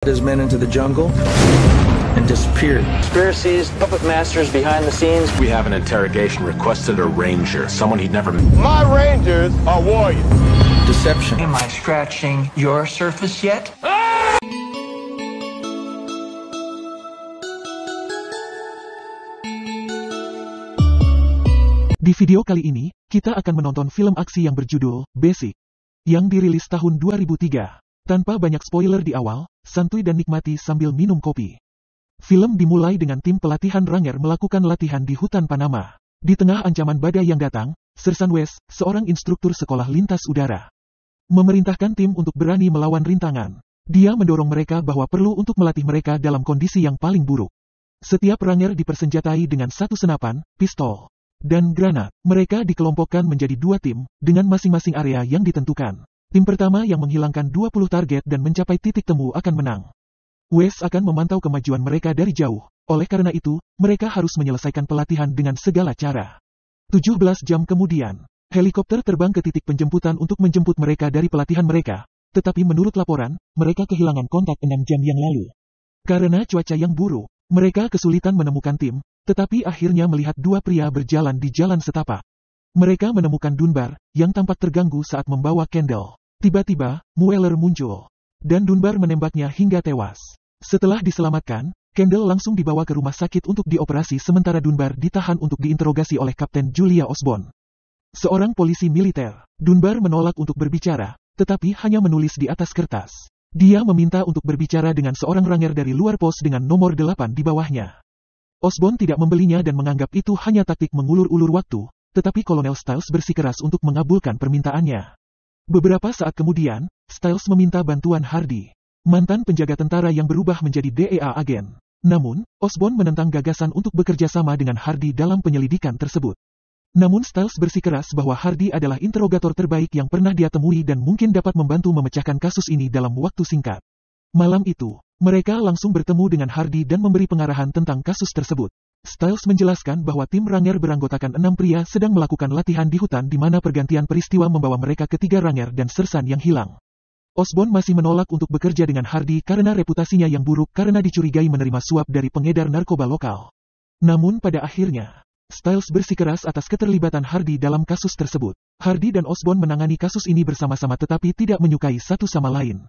his men into the jungle and disappeared. Conspiracies, puppet masters behind the scenes. We have an interrogation, requested a ranger, someone he'd never met. My rangers are warriors. Deception. Am I scratching your surface yet? Di video kali ini, kita akan menonton film aksi yang berjudul Basic, yang dirilis tahun 2003. Tanpa banyak spoiler di awal, santuy dan nikmati sambil minum kopi. Film dimulai dengan tim pelatihan Ranger melakukan latihan di hutan Panama. Di tengah ancaman badai yang datang, Sersan Wes, seorang instruktur sekolah lintas udara, memerintahkan tim untuk berani melawan rintangan. Dia mendorong mereka bahwa perlu untuk melatih mereka dalam kondisi yang paling buruk. Setiap Ranger dipersenjatai dengan satu senapan, pistol, dan granat. Mereka dikelompokkan menjadi dua tim, dengan masing-masing area yang ditentukan. Tim pertama yang menghilangkan 20 target dan mencapai titik temu akan menang. Wes akan memantau kemajuan mereka dari jauh. Oleh karena itu, mereka harus menyelesaikan pelatihan dengan segala cara. 17 jam kemudian, helikopter terbang ke titik penjemputan untuk menjemput mereka dari pelatihan mereka. Tetapi menurut laporan, mereka kehilangan kontak 6 jam yang lalu. Karena cuaca yang buruk, mereka kesulitan menemukan tim, tetapi akhirnya melihat dua pria berjalan di jalan setapak. Mereka menemukan Dunbar, yang tampak terganggu saat membawa Kendall. Tiba-tiba, Mueller muncul, dan Dunbar menembaknya hingga tewas. Setelah diselamatkan, Kendall langsung dibawa ke rumah sakit untuk dioperasi sementara Dunbar ditahan untuk diinterogasi oleh Kapten Julia Osborne, seorang polisi militer. Dunbar menolak untuk berbicara, tetapi hanya menulis di atas kertas. Dia meminta untuk berbicara dengan seorang Ranger dari luar pos dengan nomor 8 di bawahnya. Osborne tidak membelinya dan menganggap itu hanya taktik mengulur-ulur waktu, tetapi Kolonel Stiles bersikeras untuk mengabulkan permintaannya. Beberapa saat kemudian, Stiles meminta bantuan Hardy, mantan penjaga tentara yang berubah menjadi DEA agen. Namun, Osborne menentang gagasan untuk bekerja sama dengan Hardy dalam penyelidikan tersebut. Namun Stiles bersikeras bahwa Hardy adalah interogator terbaik yang pernah dia temui dan mungkin dapat membantu memecahkan kasus ini dalam waktu singkat. Malam itu, mereka langsung bertemu dengan Hardy dan memberi pengarahan tentang kasus tersebut. Stiles menjelaskan bahwa tim Ranger beranggotakan 6 pria sedang melakukan latihan di hutan di mana pergantian peristiwa membawa mereka ke 3 Ranger dan Sersan yang hilang. Osborne masih menolak untuk bekerja dengan Hardy karena reputasinya yang buruk karena dicurigai menerima suap dari pengedar narkoba lokal. Namun pada akhirnya, Stiles bersikeras atas keterlibatan Hardy dalam kasus tersebut. Hardy dan Osborne menangani kasus ini bersama-sama tetapi tidak menyukai satu sama lain.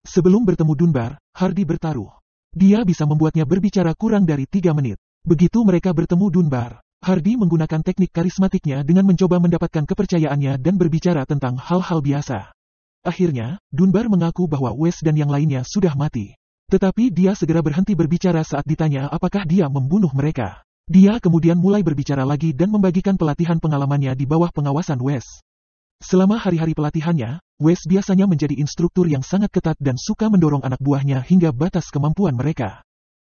Sebelum bertemu Dunbar, Hardy bertaruh. Dia bisa membuatnya berbicara kurang dari 3 menit. Begitu mereka bertemu Dunbar, Hardy menggunakan teknik karismatiknya dengan mencoba mendapatkan kepercayaannya dan berbicara tentang hal-hal biasa. Akhirnya, Dunbar mengaku bahwa Wes dan yang lainnya sudah mati. Tetapi dia segera berhenti berbicara saat ditanya apakah dia membunuh mereka. Dia kemudian mulai berbicara lagi dan membagikan pelatihan pengalamannya di bawah pengawasan Wes. Selama hari-hari pelatihannya, Wes biasanya menjadi instruktur yang sangat ketat dan suka mendorong anak buahnya hingga batas kemampuan mereka.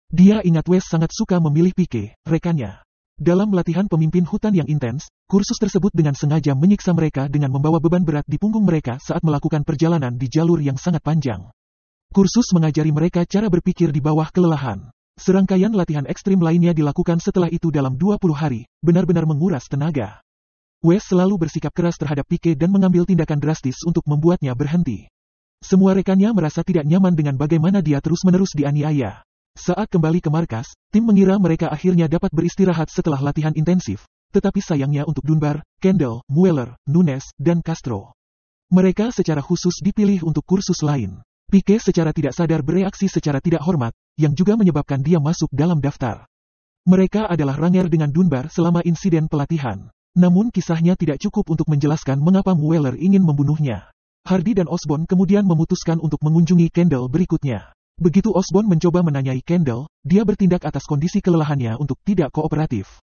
Dia ingat Wes sangat suka memilih Pike, rekannya. Dalam latihan pemimpin hutan yang intens, kursus tersebut dengan sengaja menyiksa mereka dengan membawa beban berat di punggung mereka saat melakukan perjalanan di jalur yang sangat panjang. Kursus mengajari mereka cara berpikir di bawah kelelahan. Serangkaian latihan ekstrim lainnya dilakukan setelah itu dalam 20 hari, benar-benar menguras tenaga. Wes selalu bersikap keras terhadap Pike dan mengambil tindakan drastis untuk membuatnya berhenti. Semua rekannya merasa tidak nyaman dengan bagaimana dia terus-menerus dianiaya. Saat kembali ke markas, tim mengira mereka akhirnya dapat beristirahat setelah latihan intensif, tetapi sayangnya untuk Dunbar, Kendall, Mueller, Nunes, dan Castro, mereka secara khusus dipilih untuk kursus lain. Pike secara tidak sadar bereaksi secara tidak hormat, yang juga menyebabkan dia masuk dalam daftar. Mereka adalah Ranger dengan Dunbar selama insiden pelatihan. Namun kisahnya tidak cukup untuk menjelaskan mengapa Mueller ingin membunuhnya. Hardy dan Osborne kemudian memutuskan untuk mengunjungi Kendall berikutnya. Begitu Osborne mencoba menanyai Kendall, dia bertindak atas kondisi kelelahannya untuk tidak kooperatif.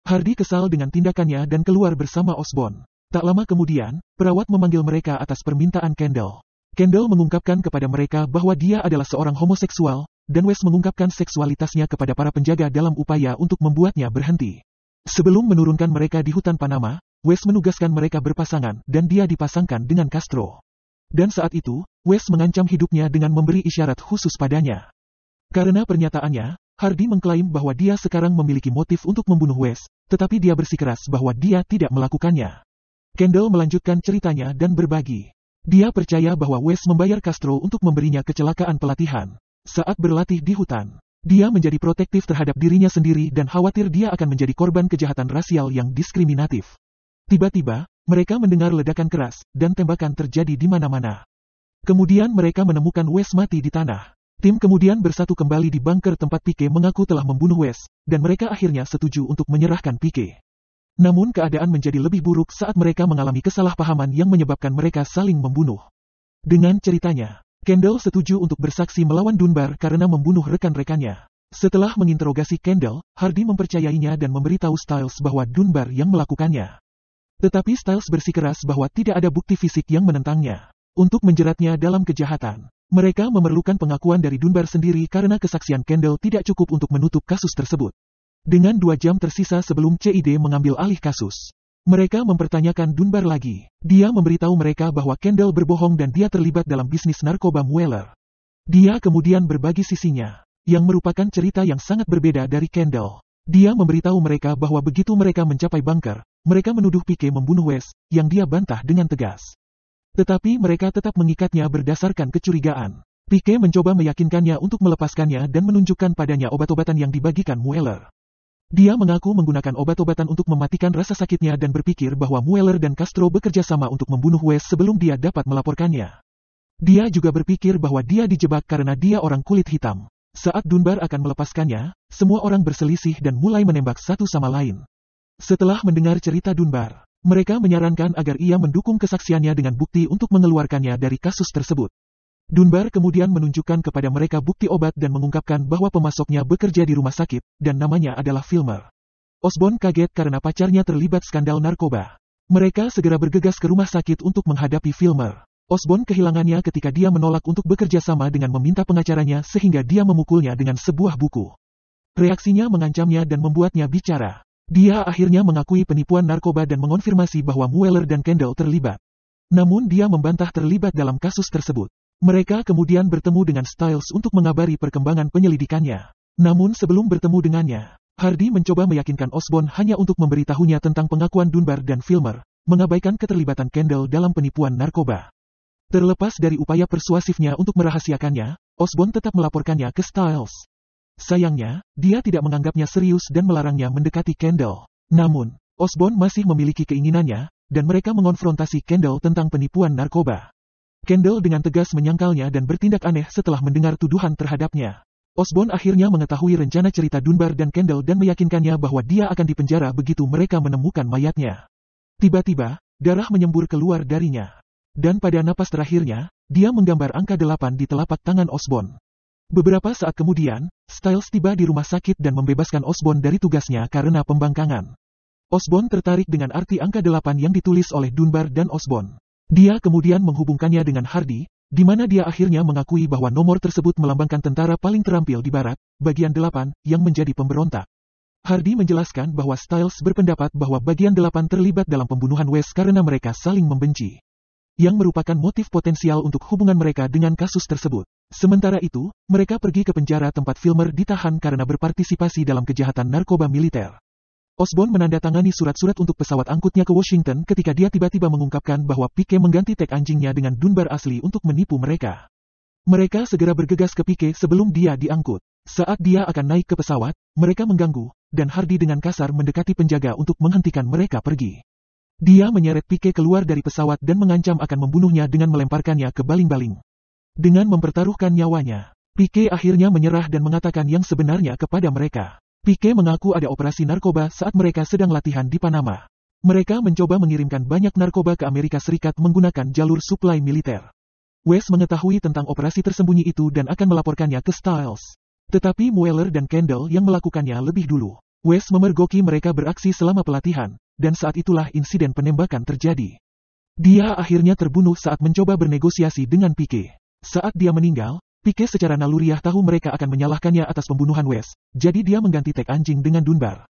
Hardy kesal dengan tindakannya dan keluar bersama Osborne. Tak lama kemudian, perawat memanggil mereka atas permintaan Kendall. Kendall mengungkapkan kepada mereka bahwa dia adalah seorang homoseksual, dan Wes mengungkapkan seksualitasnya kepada para penjaga dalam upaya untuk membuatnya berhenti. Sebelum menurunkan mereka di hutan Panama, Wes menugaskan mereka berpasangan dan dia dipasangkan dengan Castro. Dan saat itu, Wes mengancam hidupnya dengan memberi isyarat khusus padanya. Karena pernyataannya, Hardy mengklaim bahwa dia sekarang memiliki motif untuk membunuh Wes, tetapi dia bersikeras bahwa dia tidak melakukannya. Kendall melanjutkan ceritanya dan berbagi. Dia percaya bahwa Wes membayar Castro untuk memberinya kecelakaan pelatihan. Saat berlatih di hutan, dia menjadi protektif terhadap dirinya sendiri dan khawatir dia akan menjadi korban kejahatan rasial yang diskriminatif. Tiba-tiba, mereka mendengar ledakan keras, dan tembakan terjadi di mana-mana. Kemudian mereka menemukan Wes mati di tanah. Tim kemudian bersatu kembali di bunker tempat Pike mengaku telah membunuh Wes, dan mereka akhirnya setuju untuk menyerahkan Pike. Namun keadaan menjadi lebih buruk saat mereka mengalami kesalahpahaman yang menyebabkan mereka saling membunuh. Dengan ceritanya, Kendall setuju untuk bersaksi melawan Dunbar karena membunuh rekan-rekannya. Setelah menginterogasi Kendall, Hardy mempercayainya dan memberitahu Stiles bahwa Dunbar yang melakukannya. Tetapi Stiles bersikeras bahwa tidak ada bukti fisik yang menentangnya. Untuk menjeratnya dalam kejahatan, mereka memerlukan pengakuan dari Dunbar sendiri karena kesaksian Kendall tidak cukup untuk menutup kasus tersebut. Dengan 2 jam tersisa sebelum CID mengambil alih kasus, mereka mempertanyakan Dunbar lagi. Dia memberitahu mereka bahwa Kendall berbohong dan dia terlibat dalam bisnis narkoba Mueller. Dia kemudian berbagi sisinya, yang merupakan cerita yang sangat berbeda dari Kendall. Dia memberitahu mereka bahwa begitu mereka mencapai bunker, mereka menuduh Pike membunuh Wes, yang dia bantah dengan tegas. Tetapi mereka tetap mengikatnya berdasarkan kecurigaan. Pike mencoba meyakinkannya untuk melepaskannya dan menunjukkan padanya obat-obatan yang dibagikan Mueller. Dia mengaku menggunakan obat-obatan untuk mematikan rasa sakitnya dan berpikir bahwa Mueller dan Castro bekerja sama untuk membunuh Wes sebelum dia dapat melaporkannya. Dia juga berpikir bahwa dia dijebak karena dia orang kulit hitam. Saat Dunbar akan melepaskannya, semua orang berselisih dan mulai menembak satu sama lain. Setelah mendengar cerita Dunbar, mereka menyarankan agar ia mendukung kesaksiannya dengan bukti untuk mengeluarkannya dari kasus tersebut. Dunbar kemudian menunjukkan kepada mereka bukti obat dan mengungkapkan bahwa pemasoknya bekerja di rumah sakit, dan namanya adalah Filmer. Osborn kaget karena pacarnya terlibat skandal narkoba. Mereka segera bergegas ke rumah sakit untuk menghadapi Filmer. Osborn kehilangannya ketika dia menolak untuk bekerja sama dengan meminta pengacaranya sehingga dia memukulnya dengan sebuah buku. Reaksinya mengancamnya dan membuatnya bicara. Dia akhirnya mengakui penipuan narkoba dan mengonfirmasi bahwa Mueller dan Kendall terlibat. Namun dia membantah terlibat dalam kasus tersebut. Mereka kemudian bertemu dengan Stiles untuk mengabari perkembangan penyelidikannya. Namun sebelum bertemu dengannya, Hardy mencoba meyakinkan Osborn hanya untuk memberitahunya tentang pengakuan Dunbar dan Filmer, mengabaikan keterlibatan Kendall dalam penipuan narkoba. Terlepas dari upaya persuasifnya untuk merahasiakannya, Osborn tetap melaporkannya ke Stiles. Sayangnya, dia tidak menganggapnya serius dan melarangnya mendekati Kendall. Namun, Osborn masih memiliki keinginannya, dan mereka mengonfrontasi Kendall tentang penipuan narkoba. Kendall dengan tegas menyangkalnya dan bertindak aneh setelah mendengar tuduhan terhadapnya. Osborn akhirnya mengetahui rencana cerita Dunbar dan Kendall dan meyakinkannya bahwa dia akan dipenjara begitu mereka menemukan mayatnya. Tiba-tiba, darah menyembur keluar darinya. Dan pada napas terakhirnya, dia menggambar angka 8 di telapak tangan Osborn. Beberapa saat kemudian, Stiles tiba di rumah sakit dan membebaskan Osborn dari tugasnya karena pembangkangan. Osborn tertarik dengan arti angka 8 yang ditulis oleh Dunbar dan Osborn. Dia kemudian menghubungkannya dengan Hardy, di mana dia akhirnya mengakui bahwa nomor tersebut melambangkan tentara paling terampil di barat, bagian 8, yang menjadi pemberontak. Hardy menjelaskan bahwa Stiles berpendapat bahwa bagian 8 terlibat dalam pembunuhan Wes karena mereka saling membenci, yang merupakan motif potensial untuk hubungan mereka dengan kasus tersebut. Sementara itu, mereka pergi ke penjara tempat Filmer ditahan karena berpartisipasi dalam kejahatan narkoba militer. Osborn menandatangani surat-surat untuk pesawat angkutnya ke Washington ketika dia tiba-tiba mengungkapkan bahwa Pike mengganti tag anjingnya dengan Dunbar asli untuk menipu mereka. Mereka segera bergegas ke Pike sebelum dia diangkut. Saat dia akan naik ke pesawat, mereka mengganggu, dan Hardy dengan kasar mendekati penjaga untuk menghentikan mereka pergi. Dia menyeret Pike keluar dari pesawat dan mengancam akan membunuhnya dengan melemparkannya ke baling-baling. Dengan mempertaruhkan nyawanya, Pike akhirnya menyerah dan mengatakan yang sebenarnya kepada mereka. Pike mengaku ada operasi narkoba saat mereka sedang latihan di Panama. Mereka mencoba mengirimkan banyak narkoba ke Amerika Serikat menggunakan jalur suplai militer. Wes mengetahui tentang operasi tersembunyi itu dan akan melaporkannya ke Stiles. Tetapi Mueller dan Kendall yang melakukannya lebih dulu. Wes memergoki mereka beraksi selama pelatihan, dan saat itulah insiden penembakan terjadi. Dia akhirnya terbunuh saat mencoba bernegosiasi dengan Pike. Saat dia meninggal, Pike secara naluriah tahu mereka akan menyalahkannya atas pembunuhan Wes, jadi dia mengganti tag anjing dengan Dunbar.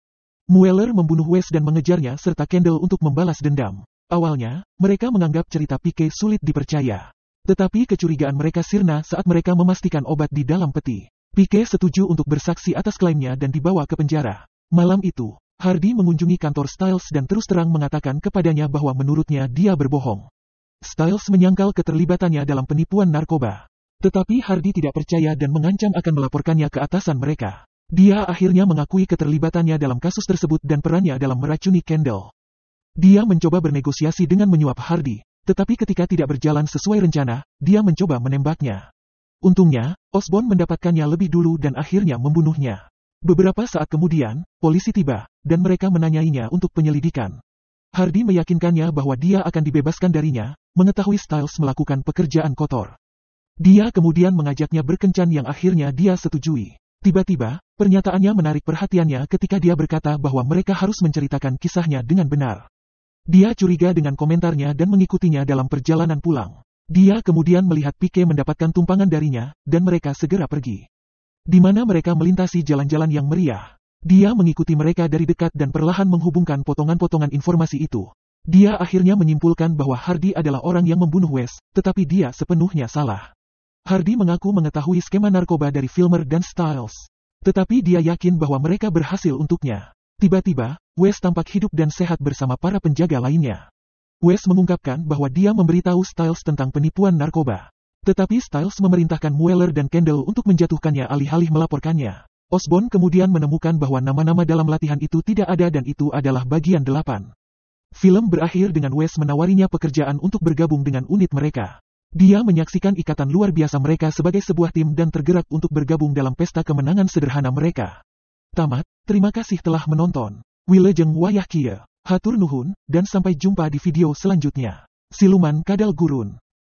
Mueller membunuh Wes dan mengejarnya serta Kendall untuk membalas dendam. Awalnya, mereka menganggap cerita Pike sulit dipercaya. Tetapi kecurigaan mereka sirna saat mereka memastikan obat di dalam peti. Pike setuju untuk bersaksi atas klaimnya dan dibawa ke penjara. Malam itu, Hardy mengunjungi kantor Stiles dan terus terang mengatakan kepadanya bahwa menurutnya dia berbohong. Stiles menyangkal keterlibatannya dalam penipuan narkoba. Tetapi Hardy tidak percaya dan mengancam akan melaporkannya ke atasan mereka. Dia akhirnya mengakui keterlibatannya dalam kasus tersebut dan perannya dalam meracuni Kendall. Dia mencoba bernegosiasi dengan menyuap Hardy, tetapi ketika tidak berjalan sesuai rencana, dia mencoba menembaknya. Untungnya, Osborn mendapatkannya lebih dulu dan akhirnya membunuhnya. Beberapa saat kemudian, polisi tiba, dan mereka menanyainya untuk penyelidikan. Hardy meyakinkannya bahwa dia akan dibebaskan darinya, mengetahui Styles melakukan pekerjaan kotor. Dia kemudian mengajaknya berkencan yang akhirnya dia setujui. Tiba-tiba, pernyataannya menarik perhatiannya ketika dia berkata bahwa mereka harus menceritakan kisahnya dengan benar. Dia curiga dengan komentarnya dan mengikutinya dalam perjalanan pulang. Dia kemudian melihat Pike mendapatkan tumpangan darinya, dan mereka segera pergi. Di mana mereka melintasi jalan-jalan yang meriah. Dia mengikuti mereka dari dekat dan perlahan menghubungkan potongan-potongan informasi itu. Dia akhirnya menyimpulkan bahwa Hardy adalah orang yang membunuh Wes, tetapi dia sepenuhnya salah. Hardy mengaku mengetahui skema narkoba dari Filmer dan Styles. Tetapi dia yakin bahwa mereka berhasil untuknya. Tiba-tiba, Wes tampak hidup dan sehat bersama para penjaga lainnya. Wes mengungkapkan bahwa dia memberitahu Styles tentang penipuan narkoba. Tetapi Styles memerintahkan Mueller dan Kendall untuk menjatuhkannya alih-alih melaporkannya. Osborn kemudian menemukan bahwa nama-nama dalam latihan itu tidak ada dan itu adalah bagian 8. Film berakhir dengan Wes menawarinya pekerjaan untuk bergabung dengan unit mereka. Dia menyaksikan ikatan luar biasa mereka sebagai sebuah tim dan tergerak untuk bergabung dalam pesta kemenangan sederhana mereka. Tamat, terima kasih telah menonton. Wilujeng wayah kieu. Hatur nuhun, dan sampai jumpa di video selanjutnya. Siluman Kadal Gurun.